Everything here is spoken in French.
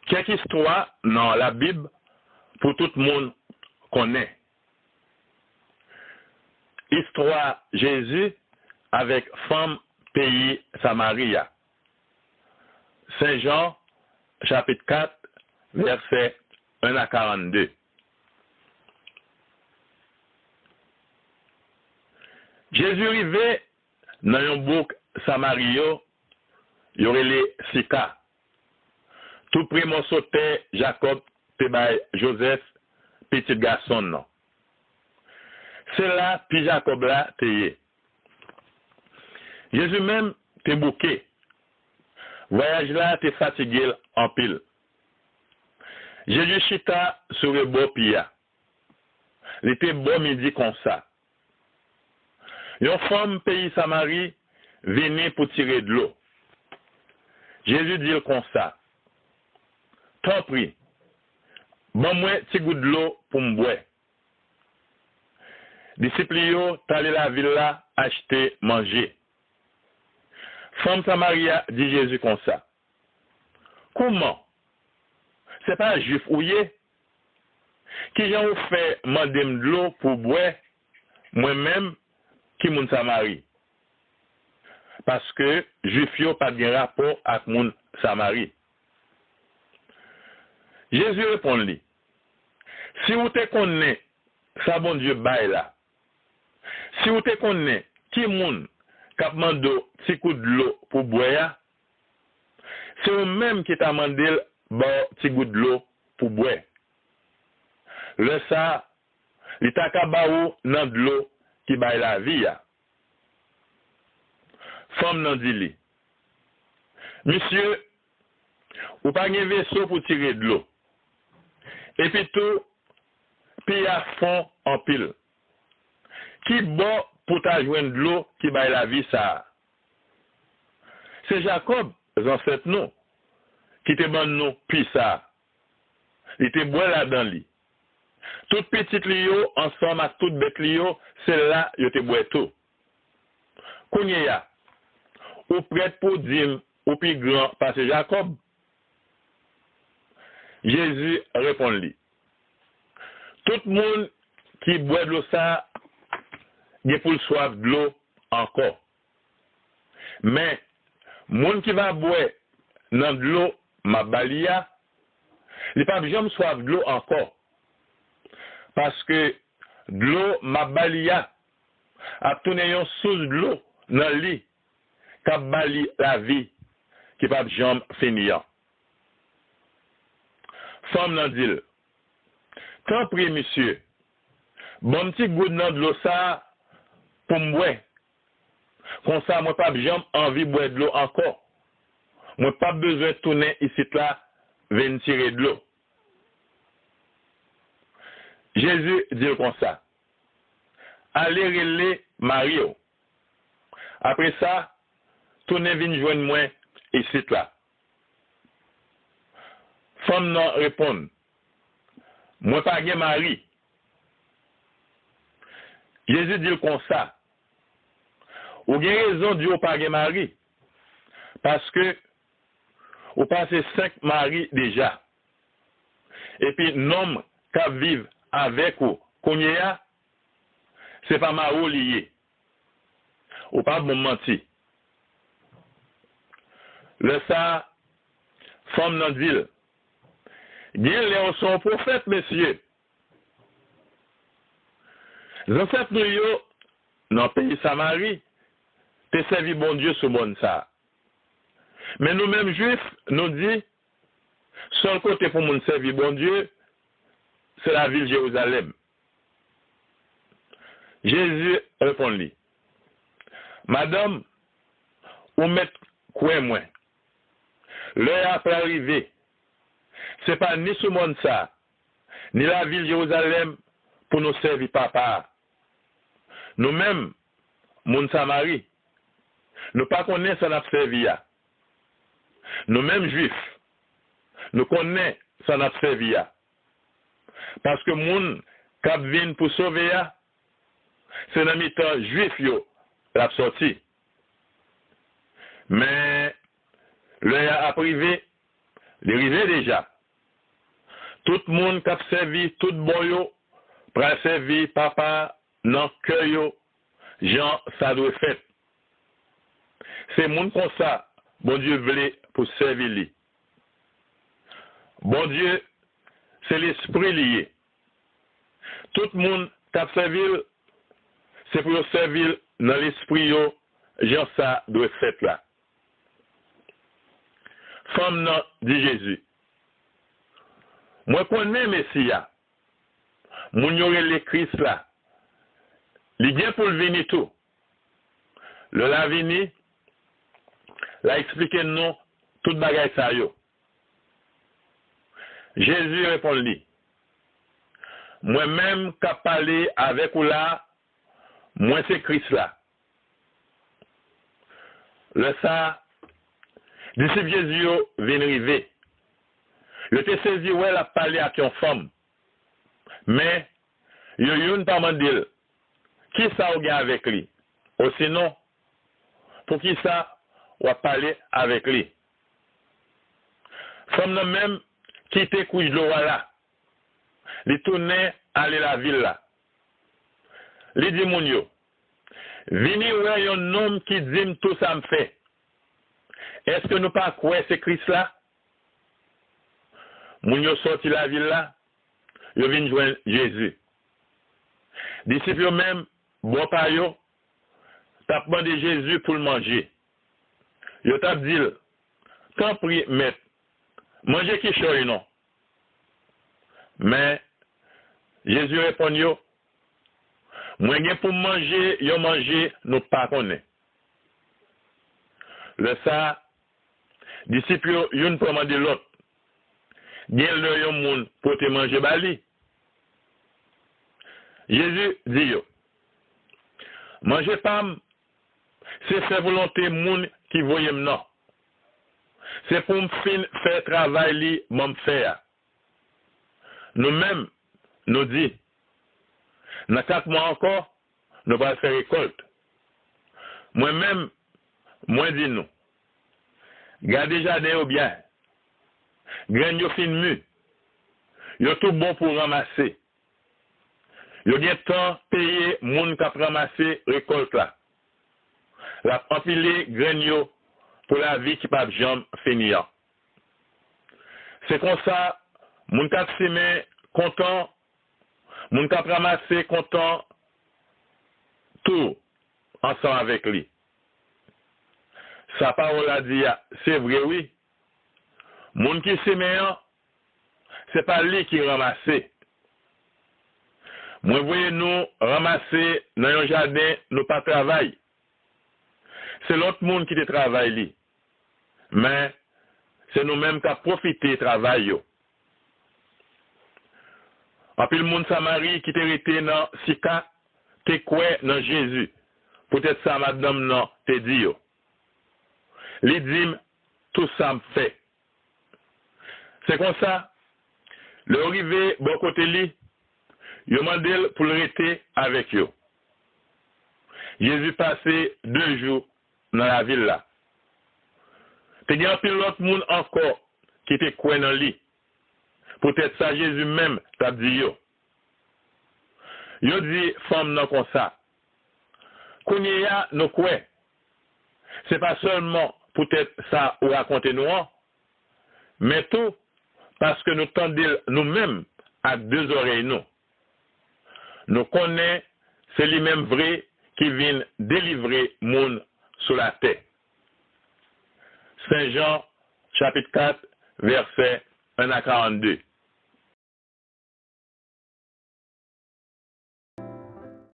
Quelques histoires dans la Bible pour tout le monde connaît. Histoire Jésus avec femme pays Samaria. Saint Jean, chapitre 4, versets 1 à 42. Jésus arrivé dans un bouc Samario, il y aurait les Sika. Tout près mon sauté Jacob, Tebay, Joseph, petit garçon non. C'est là, puis Jacob là, t'es. Jésus même, t'es bouqué. Voyage là, t'es fatigué en pile. Jésus chita sur le beau pia. Il était bon midi comme ça. Une femme pays Samarie venait pour tirer de l'eau. Jésus dit comme ça. T'en prie, bon moi petit goût de l'eau pour me boire. Disciples yo t'allez la ville là acheter manger. Femme Samaria dit Jésus comme ça. Comment? C'est pas un juif ouillé qui j'en fait demander de l'eau pour boire moi-même qui moun Samarie. Parce que juif yo pas de rapport avec moun Samarie. Jésus répond lui. Si vous te connaissez ça bon Dieu bail là. Si vous te connaissez qui moun k'ap mando ti coup de l'eau pour boire, c'est vous même qui t'a mandé bon ti goût de l'eau pour boire. Le ça, il t'a kabaou nan de l'eau qui bail la vie ya. Femme nan dit li. Monsieur, ou pas gen vaisseau pour tirer de l'eau. Et puis tout, puis à fond en pile. Qui bon pour ta joindre de l'eau qui baille la vie ça? C'est Jacob, ancêtre nous, qui te ban nous puis ça. Il te boit là dans lui. Toute petite lio ensemble avec toute bête lio, c'est là yo te boit tout. Kounye ya, ou prête pour dire ou plus grand parce que Jacob. Jésus répond lui. Tout le monde qui boit de l'eau ça, il pour le soif de l'eau encore. Mais, monde qui va boire dans de l'eau, ma balia, il pas jamais soif de l'eau encore. Parce que de l'eau, ma balia, a tourné une source de l'eau dans le lit, qui bali la vie, qui pas jamais finir. Femme nan dit, tant prie, monsieur, bon petit goût dans de l'eau ça, pour me boire. Comme ça, moi, pas jamais envie de boire de l'eau encore. Moi, pas besoin de tourner ici, là, venir tirer de l'eau. Jésus dit comme ça. Allez relais Mario. Après ça, tournez venir joindre moi ici, là. Femme non répond. Moi, pas gen mari. Jésus dit comme ça. Ou gen raison de pas gen mari. Parce que ou passé 5 maris déjà. Et puis, l'homme qui vit avec vous, Kounia, c'est pas ma lié. Ou pas bon menti. Le ça, femme nan dit, bien les sont prophètes, messieurs. Les ancêtres nous yo, dans le pays Samarie, te servi bon Dieu sous bon ça. Mais nous-mêmes juifs, nous dit, seul côté pour nous servir bon Dieu, c'est la ville de Jérusalem. Jésus répond lui. Madame, ou mettez quoi moi? L'heure après arriver, c'est pas ni ce monde ça, ni la ville de Jérusalem pour nous servir papa. Nous-mêmes, mon Samarie, nous pas connaissons notre servir. Nous-mêmes juifs, nous connaissons notre servir. Parce que moun k'ap vin pour sauver, c'est dans le temps juif yo l'a sorti. Mais le a privé, il arrivé déjà. Tout le monde qui a servi, tout boyo, pour servir papa dans le cœur, Jean, ça doit faire. C'est monde comme ça, bon Dieu voulait pour servir lui. Bon Dieu, c'est l'esprit lié. Tout le monde qui a servi, c'est pour servir dans l'esprit, Jean, ça doit faire là. Femme non, dit Jésus. Moi, connais Messia. Mon yoré le Christ là. Il vient pour le venir tout. Le la vini, l'a expliqué nous tout bagaille ça yo. Jésus répond lui. Moi-même qui parlé avec ou là, moi c'est Christ là. Le ça, disciple Jésus vient arriver. Je te saisi où elle a parlé à ton femme. Mais, il y a une pas dire, qui ça ou avec lui? Ou sinon, pour qui ça ou a parlé avec lui? Femme non même, qui te couche l'eau là. Il tournait aller la ville là. Il dit mon yo, vini ou un homme qui dit tout ça me fait. Est-ce que nous pas croire c'est Christ là? Moun yo sorti la ville là, yo vin joindre Jésus. Disciples même, bon pa yo, t'a demandé Jésus pour le manger. Yo t'a dit, tant prie, maître, manger qui choy non. Mais, Jésus répond yo, moi gen pour manger, yo manger, nous pas connaît. Le ça, disciples yo, yon pour demander l'autre. Gen le yon moun pour te manger bali. Jésus dit yo, manger pam, c'est faire volonté moun qui voye non. C'est pour me faire travail li m'en faire. Nous-mêmes, nous dit, dans 4 mois encore, nous allons faire récolte. Moi-même, moi dis nous, gardez jardin au bien. Graine yo fin mu. Yo tout bon pour ramasser. Yo gen temps payer moun k'ap ramasser récolte là. La empilé graine yo pour la vie qui pa jambe finir. C'est comme ça, moun k'ap semer content, moun k'ap ramasser content, tout ensemble avec lui. Sa parole a dit, c'est vrai oui. Moun qui sème, c'est pas lui qui ramasse. Moi, voyez nous ramasser dans un jardin, nous pas travail. C'est l'autre monde qui te travaille li. Mais c'est nous-mêmes qui avons profité du travail. En plus, le monde Samarie qui te été dans Sika, te quoi dans Jésus. Peut-être ça, madame, non, te dit yo. Li dit, tout ça me fait. C'est comme ça, le arrivé, bon côté li, yo mandel pour le rester avec yo. Jésus passé 2 jours dans la ville là. Te gen pile l'autre monde encore qui était quoi dans li. Peut-être ça Jésus même t'a dit yo. Yo dit femme non comme ça. Kounye ya nous quoi. C'est pas seulement peut-être ça ou raconter nous, mais tout parce que nous tendons nous-mêmes à 2 oreilles nous. Nous connaissons, c'est lui-même vrai qui vient délivrer monde sur la terre. Saint Jean, chapitre 4, verset 1 à 42.